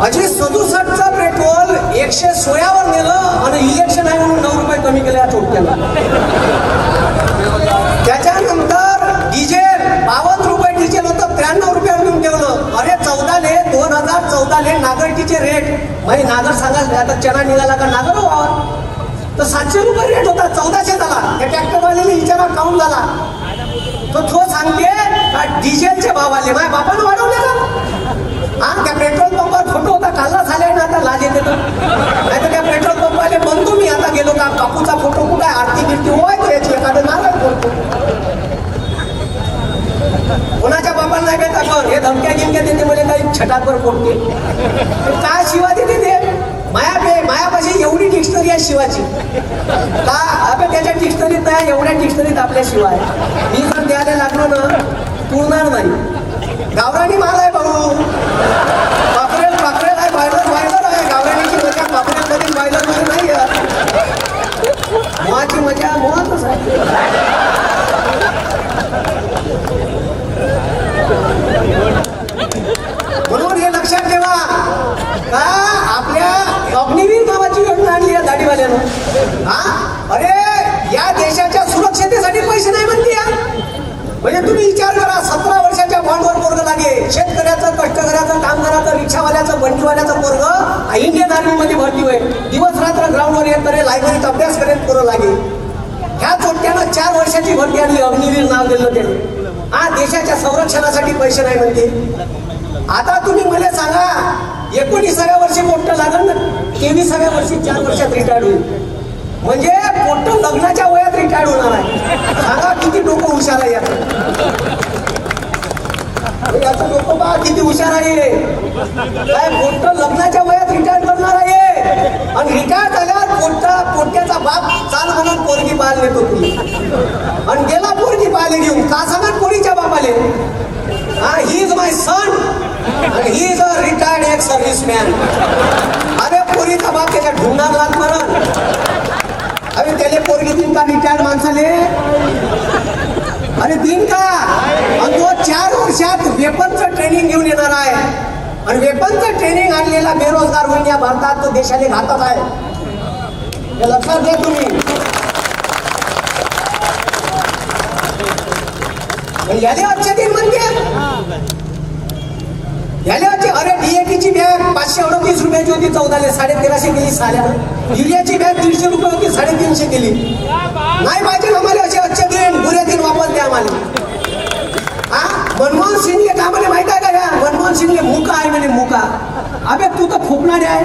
अजी 67चं पेट्रोल 116 वर नेलं आणि इलेक्शन आहे म्हणून 9 रुपये कमी केले या चोट्याला. त्याच्यानंतर डिझेल 52 रुपये डिझेल होतं 93 रुपयावर घेऊन ठेवलं. अरे 2014 नागरटीचे रेट म्हणजे नागर सांगा आता चना निघाला का नागर व्हावा तर 700 रुपये रेट होता 1400 झाला. त्या ट्रॅक्टरवाल्याने विचारा काउंट झाला तो सांगते का डिझेलचे भाव आले माझ्या बापानं वाढवले का. हा त्या पेट्रोल पंपावर फोटो होता काढला झाले ना आता लाज येते नाही तर त्या पेट्रोल पंपाले म्हणतो मी आता गेलो का बापूचा फोटो कुठे आरती गिरती होय तो याची एखादं नारळ फोडतो. कोणाच्या बापाला नाही भेटा कर हे धमक्या गिमक्या देते मला काही छटाकवर फोडते काय शिवा देते ते मायापाशी एवढी डिक्शनरी आहे शिवाची का अबे त्याच्या डिक्शनरीत नाही एवढ्या डिक्शनरीत आपल्या शिवाय मी जर द्यायला लागलो ना पुरणार नाही. गावरानी माल आहे भाऊ पापरेल आहे बायलर आहे गावरानीची मजा पापरेल मध्ये बायलर मध्ये नाही मोहाची मजा मोहातच आहे. म्हणून हे लक्षात ठेवा का आपल्या अग्निवीर नावाची योजना आणली आहे दाढीवाल्यानं. अरे या देशाच्या सुरक्षतेसाठी पैसे नाही म्हणते या म्हणजे तुम्ही विचार करा 17 वर्षाच्या बॉन्डवर पोरग लागे शेतकऱ्याचं कष्टकऱ्याचं कामगाराचं रिक्षावाल्याचं बंडीवाल्याचं पोरग इंडियन आर्मीमध्ये भरती होईल दिवस रात्र ग्राउंडवर येत करे लायब्ररीत अभ्यास करेल पोरं लागे. ह्या चोट्यानं 4 वर्षाची भरती आणली अग्निवीर नाव दिलं त्याने. देशाच्या संरक्षणासाठी पैसे नाही म्हणते. आता तुम्ही मला सांगा 19व्या वर्षी पोट्ट लागल ना 23व्या वर्षी 4 वर्षात रिटायर्ड होईल म्हणजे पोट्ट लग्नाच्या वयात रिटायर्ड होणार आहे. सांगा किती डोकं हुशार आहे याचं डोकं बा किती हुशार आहे काय पोट्ट लग्नाच्या वयात रिटायर्ड करणार आहे आणि रिटायर्ड झाल्यावर पोट्ट्याचा बाप चाल म्हणून पोरगी पाहायला नेतो तुम्ही आणि गेला पोरगी पाहायला घेऊन का सांगा पोरीच्या बापाले he is my son and he is a retired ex-serviceman. अरे पोरीचा बाप त्याच्या ढुंगार लात मारण अरे त्याले पोरगी दिन का रिटायर्ड माणसाले अरे दिन का आणि तो 4 वर्षात वेपनचं ट्रेनिंग घेऊन येणार आहे आणि वेपनचं ट्रेनिंग आणलेला बेरोजगार होईल या भारतात तो देशाने घातक आहे हे लक्षात घ्या तुम्ही. याले आजचे दिन म्हणते अरे डीएपीची बॅग 538 रुपयाची होती 14ले 1350 केली साल्यानं. युरियाची बॅग 150 रुपये होती 350 केली. नाही पाहिजे आम्हाला असे अच्छे दिन बुरे दिन वापस द्या आम्हाला. मनमोहन सिंगले का म्हणे माहित आहे का ह्या मनमोहन सिंगले मुका आहे म्हणे मुका. अबे तू तर फुकणारे आहे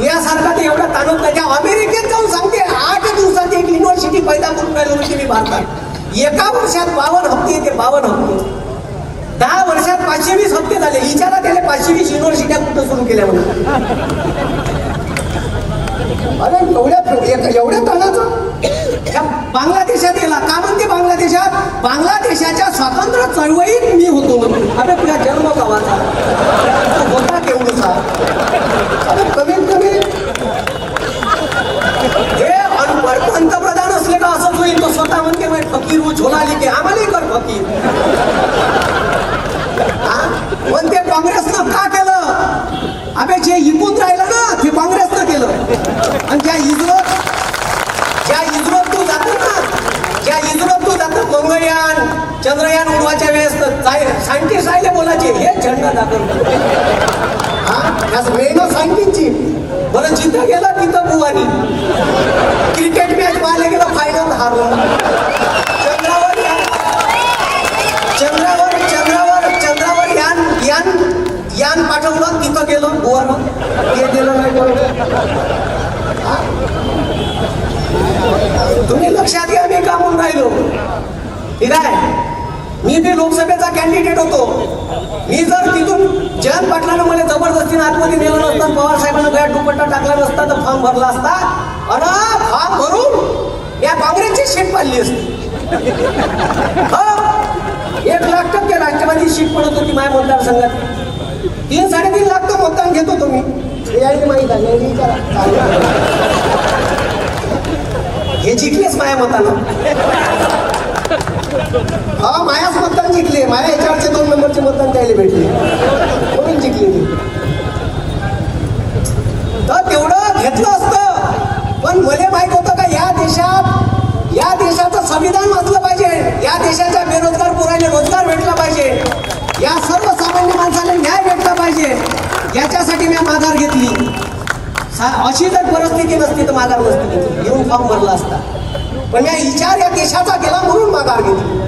यासारखा ते एवढा ताणून त्याच्या अमेरिकेत जाऊन सांगते 8 दिवसात एक युनिव्हर्सिटी पैदा करून राहिलो तुम्ही भारतात. एका वर्षात 52 हप्ते येते 52 हप्ते 10 वर्षात 520 हप्ते झाले. विचारा त्याला 520 युनिव्हर्सिट्या कुठं सुरू केल्या म्हणून. अरे एवढ्या तणाचं बांगलादेशात गेला का म्हणते बांगलादेशाच्या स्वातंत्र्य चळवळीत मी होतो म्हणून. अरे तुझा जन्म कवाचा होता केवढा अरे कमीत कमी हे अनपढ पंतप्रधान असले का असंच होईल. तो स्वतः म्हणते फकीर वो झोला लिखे आम्हालाही कर फकीर. म्हणते काँग्रेसनं का केलं अबे जे इकून राहिलं ना ते काँग्रेसनं केलं आणि ज्या इस्रोत तू जातो मंगळयान चंद्रयान उडवायच्या वेळेस सायंटिस्ट राहिले बोलायचे हे झेंडा दाखवतो मेहनत सायंटिस्टची बरं जिथं गेला तिथं बुवानी क्रिकेट मॅच पाहायला गेलं फायनल हारलं. चंद्रावर यान पाठवलं तिथं गेलं बुवानं हे गेलं नाही तुम्ही लक्षात घ्या मी का म्हणून राहिलो ठीक आहे. मी बी लोकसभेचा कॅन्डिडेट होतो. मी जर तिथून जयंत पाटलानं मला जबरदस्तीने आतमध्ये नेलं नसतं पवार साहेबांना गळ्यात दुपट्टा टाकला नसता तर फॉर्म भरला असता आणि फॉर्म भरून या काँग्रेसची सीट पाडली असती. 1,00,000% राष्ट्रवादी सीट पडत होती माझ्या मतदारसंघात. 3-3.5 लाख तर मतदान घेतो तुम्ही माहीत आहे हे जिंकलेच माझ्या मतानं. मायाच मतदान जिंकले माझ्या याच्यावरचे 2 नंबरचे मतदान द्यायला भेटले म्हणून जिंकले ते. तर तेवढं घेतलं असतं, पण मला माहित होतं का या देशाचं संविधान वाचलं पाहिजे, या देशाच्या बेरोजगार पोरांना रोजगार भेटला पाहिजे, या सर्वसामान्य माणसाला न्याय भेटला पाहिजे, याच्यासाठी मी माघार घेतली. अशी जर परिस्थिती नसती तर माघार नसती घेतली, येऊन फॉर्म भरला असता. पण या विचार या देशाचा केला म्हणून माघार घेतली.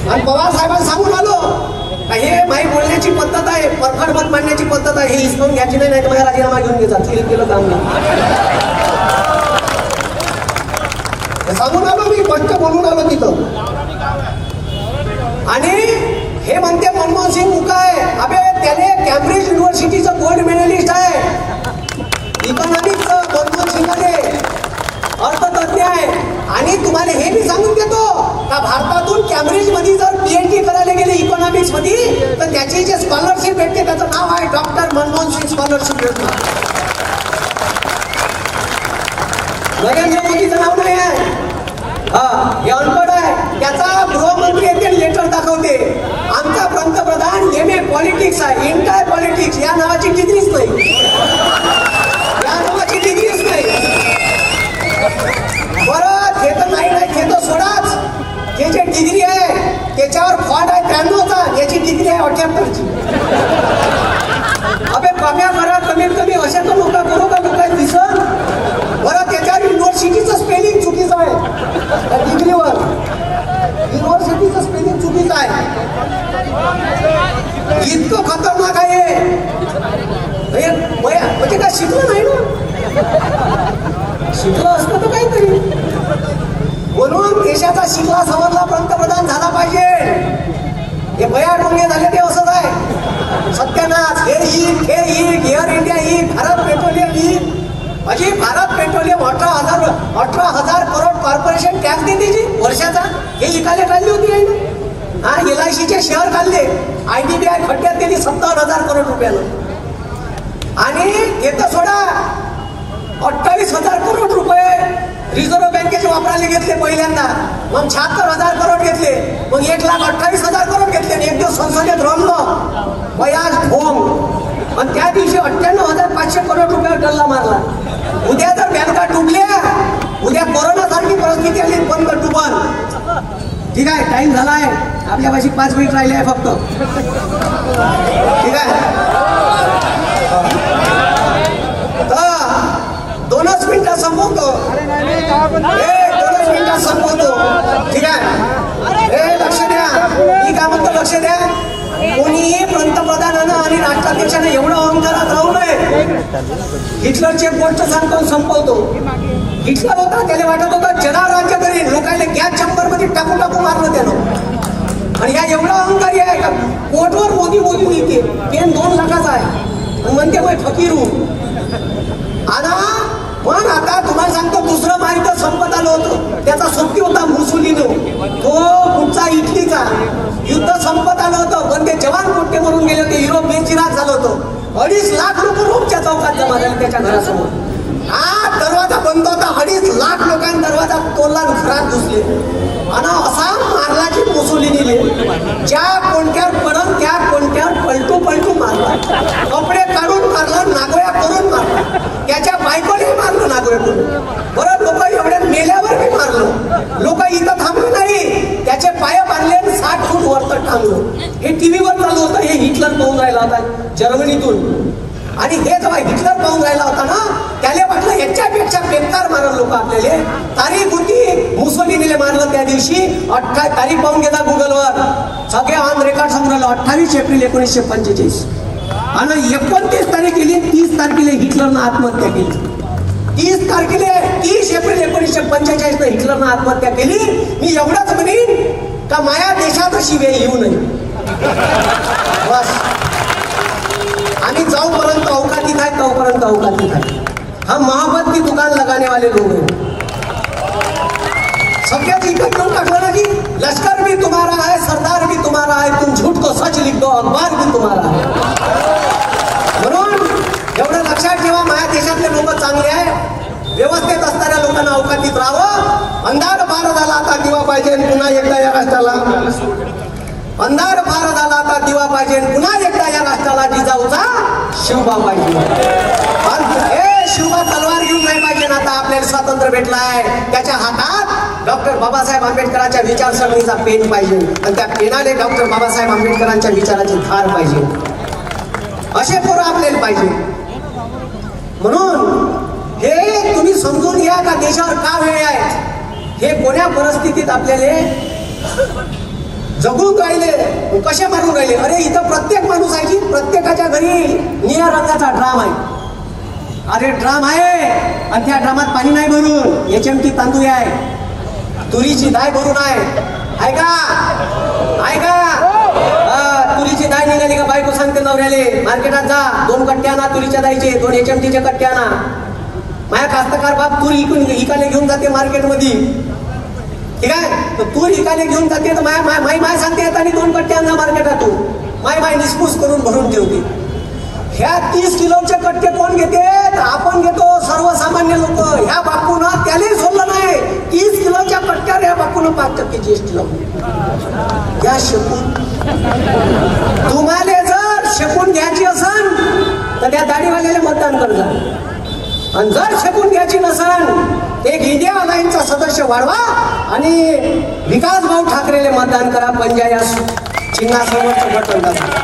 आणि पवार साहेबांना सांगून आलो हे माई बोलण्याची पद्धत आहे, परखड मत मांडण्याची पद्धत आहे, हे हिसकावून घ्यायची नाही, तर माझ्या राजीनामा घेऊन घेतात. केलं काम नाही सांगून आलो मी, स्पष्ट बोलून आलो तिथं. आणि हे म्हणते मनमोहन सिंग मुका आहे, अबे त्याने कॅम्ब्रिज युनिव्हर्सिटीचं गोल्ड मेडलिस्ट आहे, इकॉनॉमिक्सचं मनमोहन सिंगाने अर्थतज्ञ आहे. आणि तुम्हाला हे मी सांगून देतो का भारतातून कॅम्ब्रिज मध्ये जर पीएचडी करायला गेले इकॉनॉमिक्स मध्ये तर त्याची जे स्कॉलरशिप भेटते त्याचं नाव आहे डॉक्टर मनमोहन सिंग स्कॉलरशिप योजना. नरेंद्र मोदीचं नाव नाही आहे, हे अनपढ आहे. त्याचा गृहमंत्री येते लेटर दाखवते आमचा पंतप्रधान MA पॉलिटिक्स आहे, इंटायर पॉलिटिक्स, या नावाची डिग्रीच नाही, या नावाची डिग्रीच नाही. बरं ते तर नाही ते तर सोडाच, ते जे डिग्री आहे त्याच्यावर फॉल्ट आहे 93चा, याची डिग्री आहे 78ची. अबे कम्या करा, कमीत कमी अशा तर लोक करू का लोक दिसत. बरं त्याच्यावर युनिव्हर्सिटीचं स्पेलिंग चुकीचं आहे, त्या डिग्रीवर युनिव्हर्सिटीचं स्पेलिंग चुकीचं आहे. इतकं खतरनाक आहे म्हणजे काय शिकलं नाही ना, शिकलं असतं तर काहीतरी. म्हणून देशाचा शिकला सवरला पंतप्रधान झाला पाहिजे. हे बया डोंगे झाले ते असंच आहे, सत्यानाश. हे एअर इंडिया भारत पेट्रोलियम अजी Bharat petroleum 18,000 crore corporation tax देते जी वर्षाचा, हे इकायला काढली होती आहे ना. हा LICचे शेअर काढले, IDBI खड्ड्यात दिली 70,000 करोड रुपयानं. आणि हे तर सोडा 28,000 करोड रुपये रिझर्व्ह बँकेचे वापरायला घेतले पहिल्यांदा, मग 76,000 करोड घेतले, मग 1,28,000 करोड घेतले. आणि एक दिवस संसदेत रमलं बयाज भोंग, आणि त्या दिवशी 98,500 करोड रुपये टल्ला मारला. उद्या जर बँका डुबल्या, उद्या कोरोना सारखी परिस्थिती आली, बंद डुबल. ठीक आहे, टाइम झाला आहे, आपल्या पाशी 5 मिनिट राहिले आहे फक्त. ठीक आहे, तर 2च मिनिटात संपवतो, 2च मिनिटात संपवतो. ठीक आहे, लक्ष द्या, मी काय म्हणतो लक्ष द्या. कोणीही पंतप्रधानानं आणि राष्ट्राध्यक्षानं एवढं अहंकारात राहू नये. हिटलरची गोष्ट सांगतो संपवतो. हिटलर होता, त्याला वाटत होतं जगावर राज्य करीन, लोकांना गॅस चंबर मध्ये टाकून मारलं त्यानं. आणि या एवढा अहंकारी आहे का कोर्टवर मोदी येते, पेन 2 लाखाचा आहे, म्हणते मग फकीर होऊ. पण आता तुम्हाला सांगतो दुसरं महायुद्ध संपत आलं होतं, त्याचा सोबती होता मुसोलिनी, तो पुढचा इटलीचा. युद्ध संपत आलं होतं, पण ते जवान कोणते मरून गेले होते, युरोप बेचिराग झालं होतं. 2.5 लाख लोक रोमच्या चौकात जमा झाले त्याच्या घरासमोर. हा दरवाजा बंद होता, 2.5 लाख लोकांनी दरवाजा तोडला, घरात घुसले. आणि असा मारला की मुसोलिनीने ज्या कोणत्यावर पडन त्या कोणत्यावर पलटू मारला, कपडे काढून मारला, नागोया करून मारला, त्याच्या बायकोने मारलं नागोया करून. बरं लोक एवढ्या मेल्यावर मी मारलं. लोक इथं थांबले नाही, त्याचे पाय बांधले 60 फूट वरत टांगलं. हे टीव्हीवर चालू होतं, हे हिटलर पाहून राहिला होता जर्मनीतून. आणि हे जेव्हा हिटलर पाहून राहिला होता ना, त्याला वाटलं याच्यापेक्षा बेकार मारल लोक आपल्याला. तारीख होती मुसोलिनीने मारलं त्या दिवशी, 28 तारीख पाहून घेता गुगलवर, सगळे ऑन रेकॉर्ड सांगून राहिलं 28 एप्रिल 1945. आणि 29 तारीख केली, 30 तारखेला हिटलरनं आत्महत्या केली. 30 एप्रिल 1945 हिटलरनं आत्महत्या केली. मी एवढंच म्हणेन का माया देशात अशी वेळ येऊ नये. बस आम्ही जाऊपर्यंत अवकातीत आहे, तोपर्यंत अवकातीत आहे. हम मोहब्बत की दुकान लगाने वाले लोग हैं. सगळ्याच इकडे घेऊन टाकलं ना की लष्कर भी तुम्हारा है, सरदार भी तुम्हारा है, तुम झूठ को सच लिख दो, अखबार भी तुम्हारा है. म्हणून एवढं लक्षात ठेवा, माझ्या देशातले लोक चांगले आहे, व्यवस्थित असणाऱ्या लोकांना अवकातीत राहावं. अंधार बार झाला, आता दिवा पाहिजे पुन्हा एकदा या राष्ट्राला. अंधार फार झाला आता दिवा पाहिजे, पुन्हा एकदा या राष्ट्राला जिजाऊचा शिवबा पाहिजे. हे शिवबा तलवार घेऊन नाही पाहिजे ना, आता आपल्याला स्वातंत्र्य भेटलाय, त्याच्या हातात डॉक्टर बाबासाहेब आंबेडकरांच्या विचारसरणीचा पेन पाहिजे आणि त्या पेनाने डॉक्टर बाबासाहेब आंबेडकरांच्या विचाराची धार पाहिजे. असे पोरं आपल्याला पाहिजे. म्हणून हे तुम्ही समजून घ्या का देशावर का वेळ आहे, हे कोण्या परिस्थितीत आपल्याला जगून राहिले, कसे मारून राहिले. अरे इथं प्रत्येक माणूस आहे की प्रत्येकाच्या घरी निळ्या रंगाचा ड्राम आहे. अरे ड्राम आहे आणि त्या ड्रामात पाणी नाही भरून, HMT तांदूळ आहे, तुरीची डाळ भरून आहे का, आहे का? तुरीची डाळ निघाली का बायको सांगते नवऱ्याले मार्केटात जा 2 कट्टे आणा तुरीच्या डाळीचे, 2 HMTचे कट्टे आणा. माझ्या कास्तकार बाप तूर इकाले घेऊन जाते मार्केटमध्ये, ठीक आहे, तर तूर इकाले घेऊन जाते तर माय सांगते येताना 2 कट्टे आणा मार्केटातून, माय निस्पूस करून भरून ठेवते. ह्या 30 किलोचे कट्टे कोण घेते? आपण घेतो सर्वसामान्य लोक. ह्या बापूनं त्याने सोडलं नाही, 30 किलोच्या कट्ट्यावर ह्या बापूनं 5% GST लावली. या शेकून तुम्हाला जर शेकून घ्यायची असेल तर त्या दाढीवाल्याला मतदान करजा, आणि जर शेकून घ्यायची नसेल एक इंडिया अलायन्सचा सदस्य वाढवा आणि विकास भाऊ ठाकरेले मतदान करा. पंजा या चिन्हासमोरचं बटन दाबा.